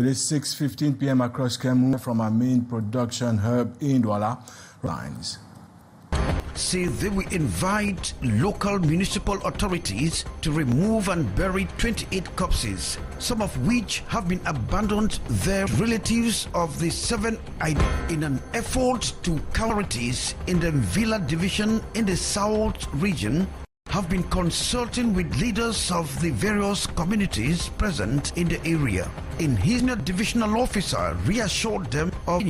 It is 6:15 p.m. across Cameroon from our main production hub in Douala. Lines. Say they will invite local municipal authorities to remove and bury 28 corpses, some of which have been abandoned their relatives of the 7 in an effort to counter-authorities in the Villa division in the South region have been consulting with leaders of the various communities present in the area. In his divisional officer reassured them of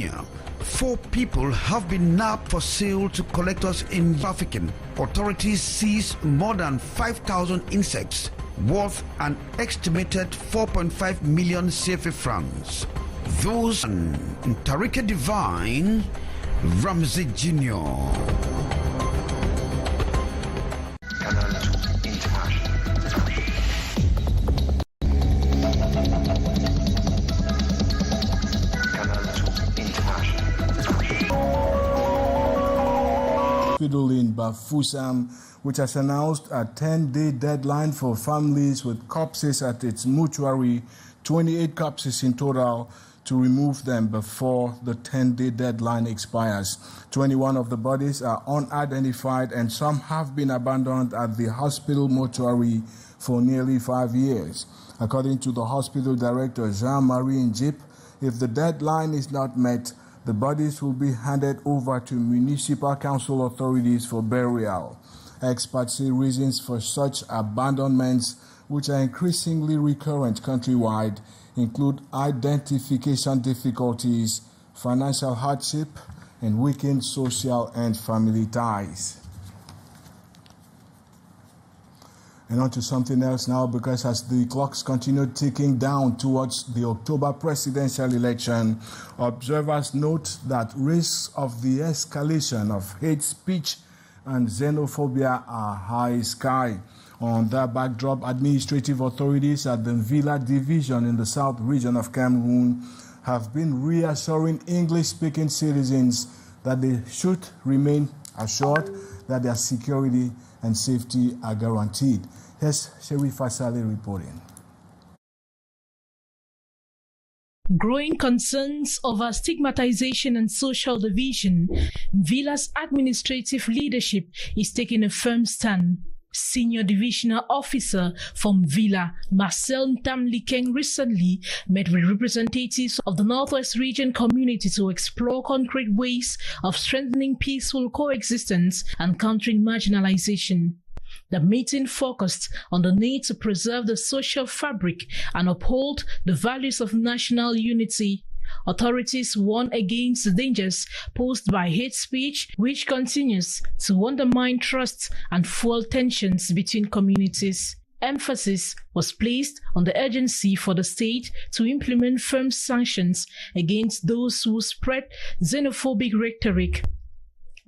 4 people have been nabbed for sale to collectors in trafficking. Authorities seized more than 5,000 insects worth an estimated 4.5 million CFA francs. Those in Tarike Divine, Ramsey Jr. Canal Hospital in Bafoussam, which has announced a 10-day deadline for families with corpses at its mortuary, 28 corpses in total, to remove them before the 10-day deadline expires. 21 of the bodies are unidentified and some have been abandoned at the hospital mortuary for nearly 5 years. According to the hospital director, Jean-Marie Njip, if the deadline is not met, the bodies will be handed over to municipal council authorities for burial. Experts say reasons for such abandonments, which are increasingly recurrent countrywide, include identification difficulties, financial hardship, and weakened social and family ties. And on to something else now, because as the clocks continue ticking down towards the October presidential election, observers note that risks of the escalation of hate speech and xenophobia are high sky. On that backdrop, administrative authorities at the Villa division in the South region of Cameroon have been reassuring English-speaking citizens that they should remain assured that their security and safety are guaranteed. Here's Sherifa Saleh reporting. Growing concerns over stigmatization and social division, Villa's administrative leadership is taking a firm stand. Senior divisional officer from Villa, Marcel Ntamlikeng, recently met with representatives of the Northwest region community to explore concrete ways of strengthening peaceful coexistence and countering marginalization. The meeting focused on the need to preserve the social fabric and uphold the values of national unity. Authorities warn against the dangers posed by hate speech, which continues to undermine trust and fuel tensions between communities. Emphasis was placed on the urgency for the state to implement firm sanctions against those who spread xenophobic rhetoric.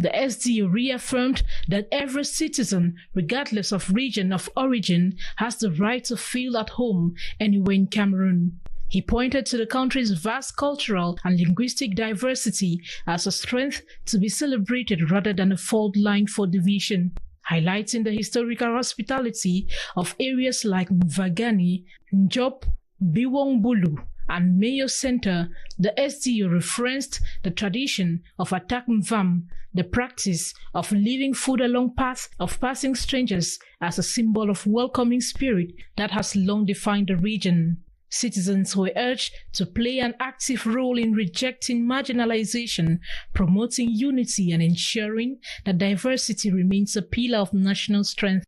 The SDO reaffirmed that every citizen, regardless of region of origin, has the right to feel at home anywhere in Cameroon. He pointed to the country's vast cultural and linguistic diversity as a strength to be celebrated rather than a fault line for division, highlighting the historical hospitality of areas like Mvagani, Njop, Biwongbulu, and Mayo Center. The SDO referenced the tradition of Attack Mvam, the practice of leaving food along paths of passing strangers as a symbol of welcoming spirit that has long defined the region. Citizens were urged to play an active role in rejecting marginalization, promoting unity, and ensuring that diversity remains a pillar of national strength.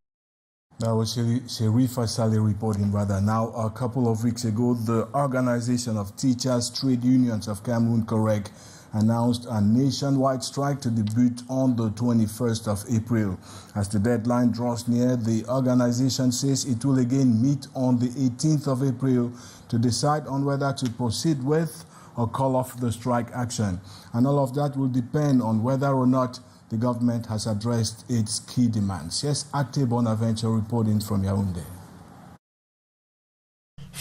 That was Sherifa Saleh reporting. Now, a couple of weeks ago, the Organization of Teachers Trade Unions of Cameroon, COREC, announced a nationwide strike to debut on the 21st of April. As the deadline draws near, the organization says it will again meet on the 18th of April to decide on whether to proceed with or call off the strike action. And all of that will depend on whether or not the government has addressed its key demands. Yes, Ate Bonaventure reporting from Yaoundé.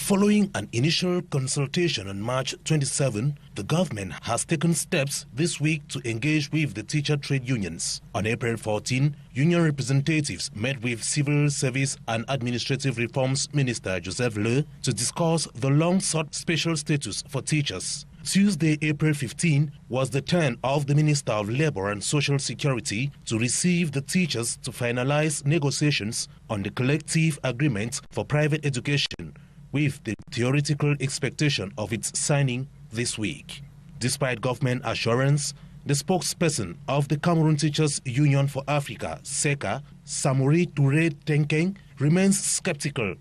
Following an initial consultation on March 27, the government has taken steps this week to engage with the teacher trade unions. On April 14, union representatives met with Civil Service and Administrative Reforms Minister Joseph Le to discuss the long-sought special status for teachers. Tuesday, April 15, was the turn of the Minister of Labour and Social Security to receive the teachers to finalize negotiations on the collective agreement for private education, with the theoretical expectation of its signing this week. Despite government assurance, the spokesperson of the Cameroon Teachers Union for Africa, SECA, Samori Touré Tenkeng, remains skeptical.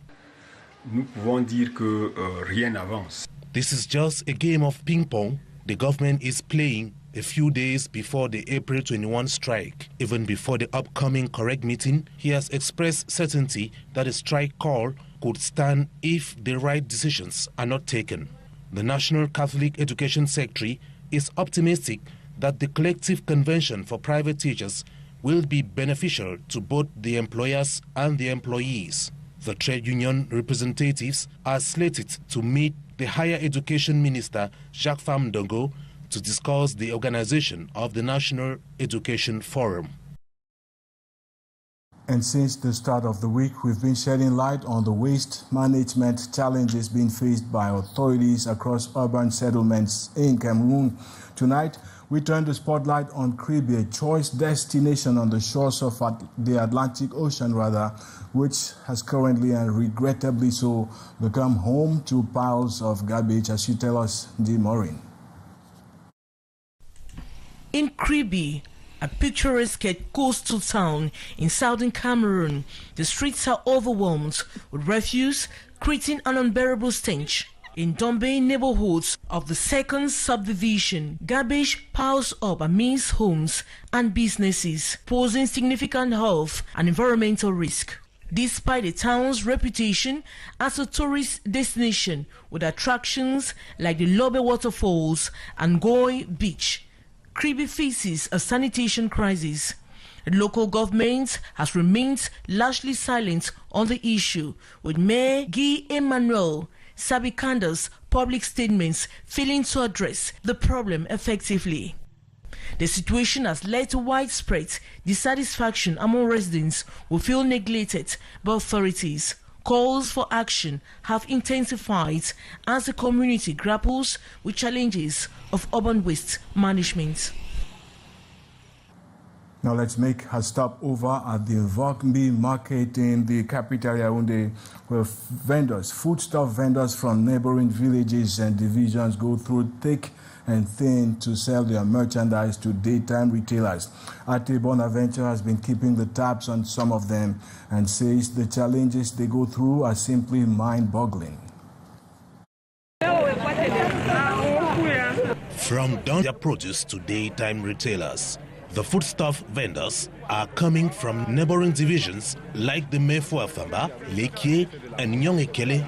Nous pouvons dire que rien n'avance. This is just a game of ping-pong the government is playing a few days before the April 21 strike. Even before the upcoming correct meeting, he has expressed certainty that a strike call could stand if the right decisions are not taken. The National Catholic Education Secretary is optimistic that the collective convention for private teachers will be beneficial to both the employers and the employees. The trade union representatives are slated to meet the Higher Education Minister, Jacques Famdongo, to discuss the organization of the National Education Forum. And since the start of the week, we've been shedding light on the waste management challenges being faced by authorities across urban settlements in Cameroon. Tonight, we turn the spotlight on Cliquez, a choice destination on the shores of the Atlantic Ocean, which has currently and regrettably so become home to piles of garbage, as you tell us, G. Maureen. In Cliquez, a picturesque coastal town in southern Cameroon, the streets are overwhelmed with refuse, creating an unbearable stench. In Dombe neighborhoods of the second subdivision, garbage piles up amidst homes and businesses, posing significant health and environmental risk. Despite the town's reputation as a tourist destination with attractions like the Lobe Waterfalls and Goy Beach, Cliquez faces a sanitation crisis. The local government has remained largely silent on the issue, with Mayor Guy Emmanuel Sabikanda's public statements failing to address the problem effectively. The situation has led to widespread dissatisfaction among residents who feel neglected by authorities. Calls for action have intensified as the community grapples with challenges of urban waste management. Now let's make a stop over at the Vokmbi market in the capital Yaoundé, where foodstuff vendors from neighboring villages and divisions go through thick and thin to sell their merchandise to daytime retailers. Ate Bonaventure has been keeping the tabs on some of them and says the challenges they go through are simply mind-boggling. From their produce to daytime retailers, the foodstuff vendors are coming from neighboring divisions like the Mefo Afamba, Lekié, and Nyongekele.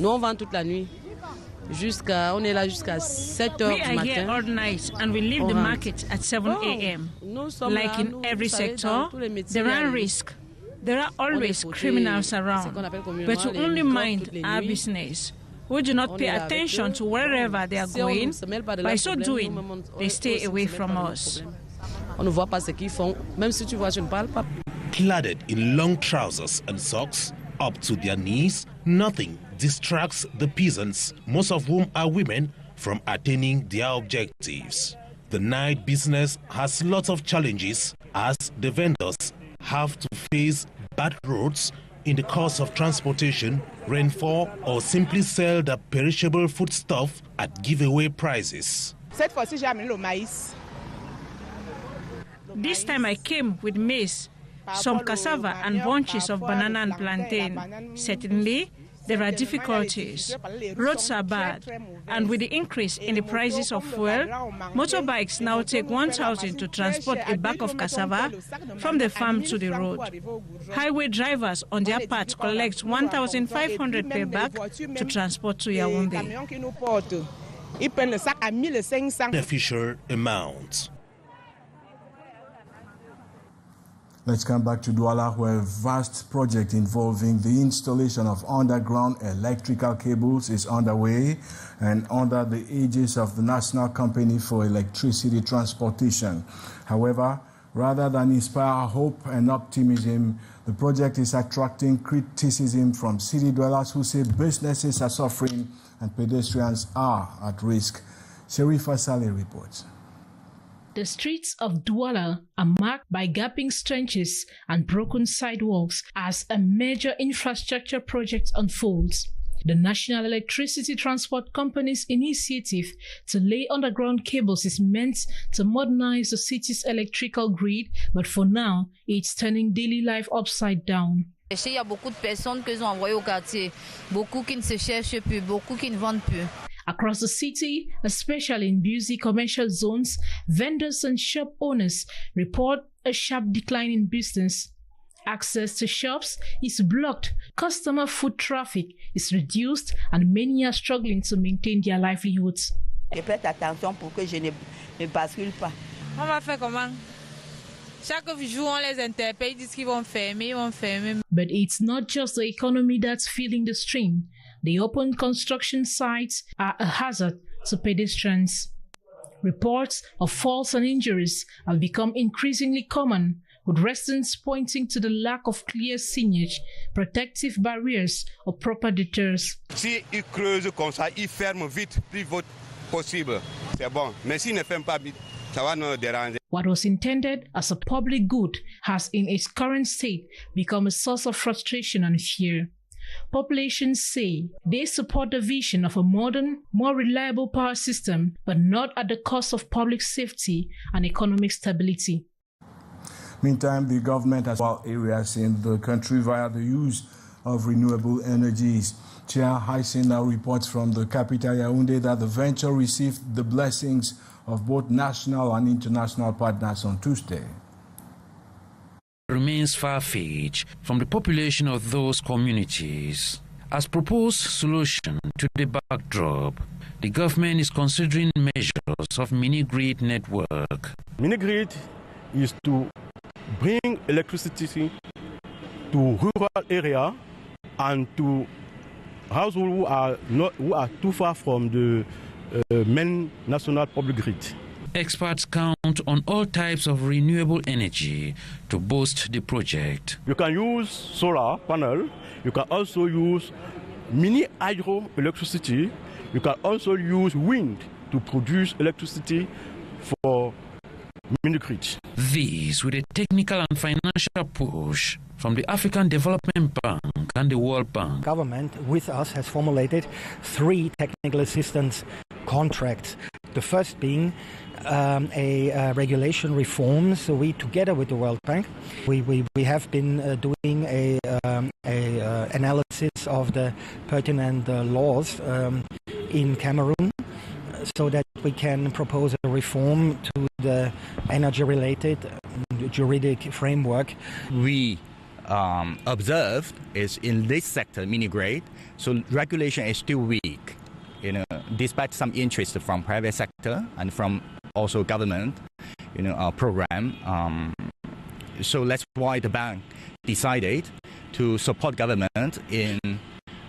Nous on vend toute la nuit. On est là jusqu'à 7 heures du matin. We are here all night and we leave the market at 7 a.m. Like in every sector, there are risks. There are always criminals around, but we only mind our business. We do not pay attention to wherever they are going. By so doing, they stay away from us. Cladded in long trousers and socks up to their knees, nothing distracts the peasants, most of whom are women, from attaining their objectives. The night business has lots of challenges as the vendors have to face bad roads in the course of transportation, rainfall, or simply sell the perishable foodstuff at giveaway prices. This time I came with maize, some cassava and bunches of banana and plantain. Certainly, there are difficulties. Roads are bad, and with the increase in the prices of fuel, motorbikes now take 1,000 to transport a bag of cassava from the farm to the road. Highway drivers, on their part, collect 1,500 per bag to transport to Yaoundé. Beneficial amount. Let's come back to Douala, where a vast project involving the installation of underground electrical cables is underway and under the aegis of the National Company for Electricity Transportation. However, rather than inspire hope and optimism, the project is attracting criticism from city dwellers who say businesses are suffering and pedestrians are at risk. Sherifa Saleh reports. The streets of Douala are marked by gaping trenches and broken sidewalks as a major infrastructure project unfolds. The National Electricity Transport Company's initiative to lay underground cables is meant to modernize the city's electrical grid, but for now, it's turning daily life upside down. Il y a beaucoup de personnes que ont envoyées au quartier, beaucoup qui ne se cherchent plus, beaucoup qui ne vendent plus. Across the city, especially in busy commercial zones, vendors and shop owners report a sharp decline in business. Access to shops is blocked, customer foot traffic is reduced, and many are struggling to maintain their livelihoods. Je prête attention pour que je ne bascule pas. On va faire comment? Chaque jour, on les interpelle, ils disent qu'ils vont fermer, But it's not just the economy that's feeling the strain. The open construction sites are a hazard to pedestrians. Reports of falls and injuries have become increasingly common, with residents pointing to the lack of clear signage, protective barriers, or proper deters. Si ils creusent comme ça, ils ferment vite, plus vite possible. C'est bon. Mais s'ils ne ferment pas vite, ça va nous déranger. What was intended as a public good has, in its current state, become a source of frustration and fear. Populations say they support the vision of a modern, more reliable power system, but not at the cost of public safety and economic stability. Meantime, the government has all areas in the country via the use of renewable energies. Chair Haisen now reports from the capital Yaoundé that the venture received the blessings of both national and international partners on Tuesday. Remains far-fetched from the population of those communities. As proposed solution to the backdrop, the government is considering measures of mini-grid network. Mini-grid is to bring electricity to rural area and to households who are too far from the main national public grid. Experts count on all types of renewable energy to boost the project. You can use solar panel, you can also use mini hydroelectricity, you can also use wind to produce electricity for mini-grid. These with a technical and financial push from the African Development Bank and the World Bank. Government with us has formulated 3 technical assistance contracts. The first being a regulation reform. So we, together with the World Bank, we have been doing a analysis of the pertinent laws in Cameroon, so that we can propose a reform to the energy-related juridic framework. We observed is in this sector, mini-grid, so regulation is still weak. Despite some interest from private sector and from also government, our program. So that's why the bank decided to support government in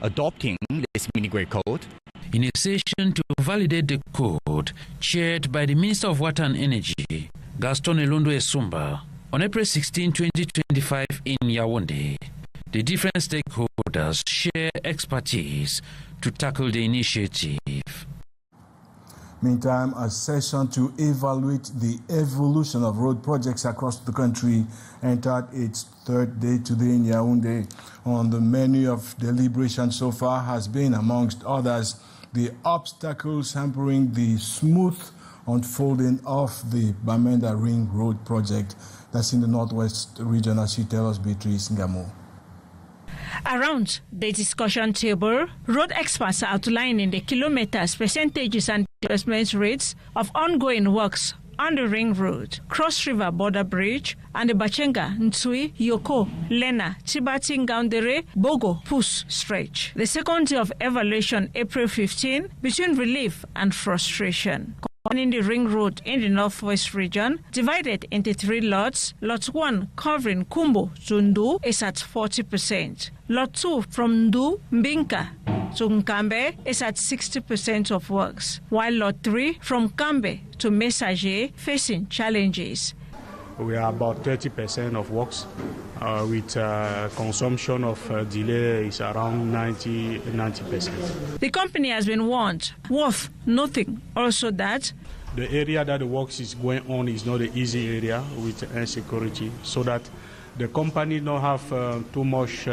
adopting this mini-grid code. In a session to validate the code, chaired by the Minister of Water and Energy, Gaston Elondo Esumba, on April 16, 2025 in Yaoundé, the different stakeholders share expertise to tackle the initiative. Meantime, a session to evaluate the evolution of road projects across the country entered its 3rd day today in Yaoundé. On the menu of deliberation so far has been, amongst others, the obstacles hampering the smooth unfolding of the Bamenda Ring Road project. That's in the Northwest region, as she tells us, Beatrice Ngamo. Around the discussion table, road experts are outlining the kilometers, percentages, and disbursement rates of ongoing works on the Ring Road, Cross River Border Bridge, and the Bachenga, Ntui, Yoko, Lena, Tibati, Ngaundere, Bogo, Pus stretch. The second day of evaluation, April 15, between relief and frustration. in the ring road in the northwest region, divided into 3 lots. Lot 1, covering Kumbo to Ndu, is at 40%. Lot 2, from Ndu, Mbinka to Nkambe, is at 60% of works, while Lot 3, from Kambe to Messager, facing challenges. We are about 30% of works, with consumption of delay is around 90%. The company has been warned, worth nothing also that the area that the works is going on is not an easy area with insecurity, so that the company don't have too much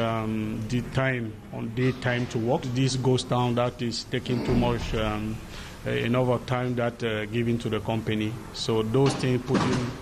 daytime to work. This goes down, that is taking too much enough of time that given to the company. So those things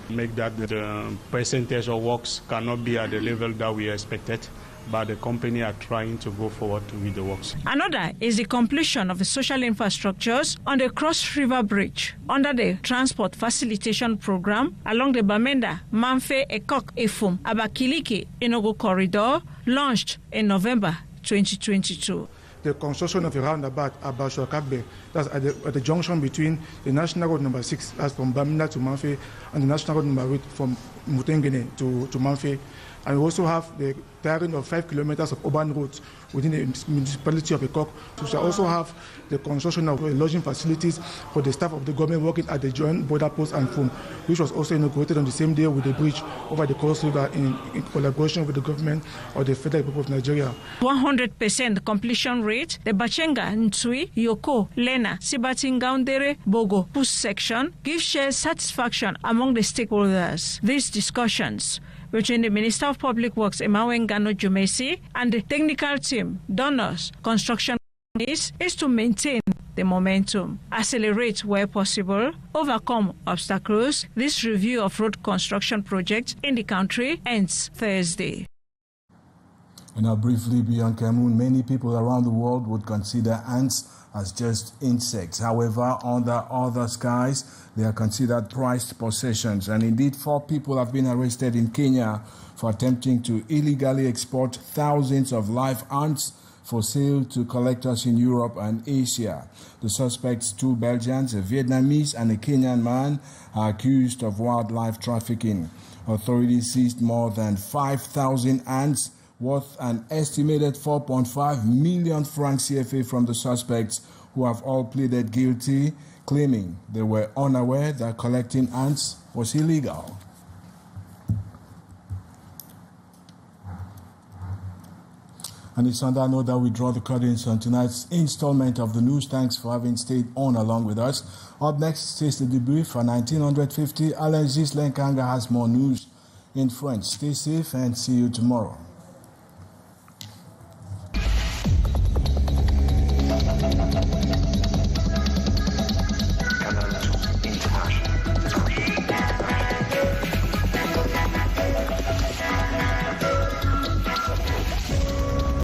make that the percentage of works cannot be at the level that we expected, but the company are trying to go forward with the works. Another is the completion of the social infrastructures on the Cross River Bridge under the Transport Facilitation Program along the Bamenda, Manfe, Ekok, Efum, Abakiliki, Enugu corridor, launched in November 2022. The construction of a roundabout about Shokagbe, that's at the junction between the National Road number 6, that's from Bamenda to Manfe, and the National Road number 8 from Mutengene to Manfe. And we also have the clearing of 5 kilometers of urban roads within the municipality of Ekok. We shall also have the construction of lodging facilities for the staff of the government working at the joint border post and FUM, which was also inaugurated on the same day with the bridge over the Cross River in collaboration with the government of the Federal Republic of Nigeria. 100% completion rate, the Bachenga, Ntui, Yoko, Lena, Sibatingaundere, Bogo, PUS section gives shared satisfaction among the stakeholders. These discussions between the Minister of Public Works, Emawengano Jumesi, and the technical team, donors, construction is to maintain the momentum, accelerate where possible, overcome obstacles. This review of road construction projects in the country ends Thursday. And now briefly beyond Cameroon, many people around the world would consider ants as just insects. However, under other skies, they are considered prized possessions. And indeed, 4 people have been arrested in Kenya for attempting to illegally export thousands of live ants for sale to collectors in Europe and Asia. The suspects, 2 Belgians, a Vietnamese and a Kenyan man, are accused of wildlife trafficking. Authorities seized more than 5,000 ants worth an estimated 4.5 million francs CFA from the suspects, who have all pleaded guilty, claiming they were unaware that collecting ants was illegal. And it's on that note that we draw the curtains on tonight's installment of the news. Thanks for having stayed on along with us. Up next is the debrief for 1950. Alain Zislenkanga has more news in French. Stay safe and see you tomorrow.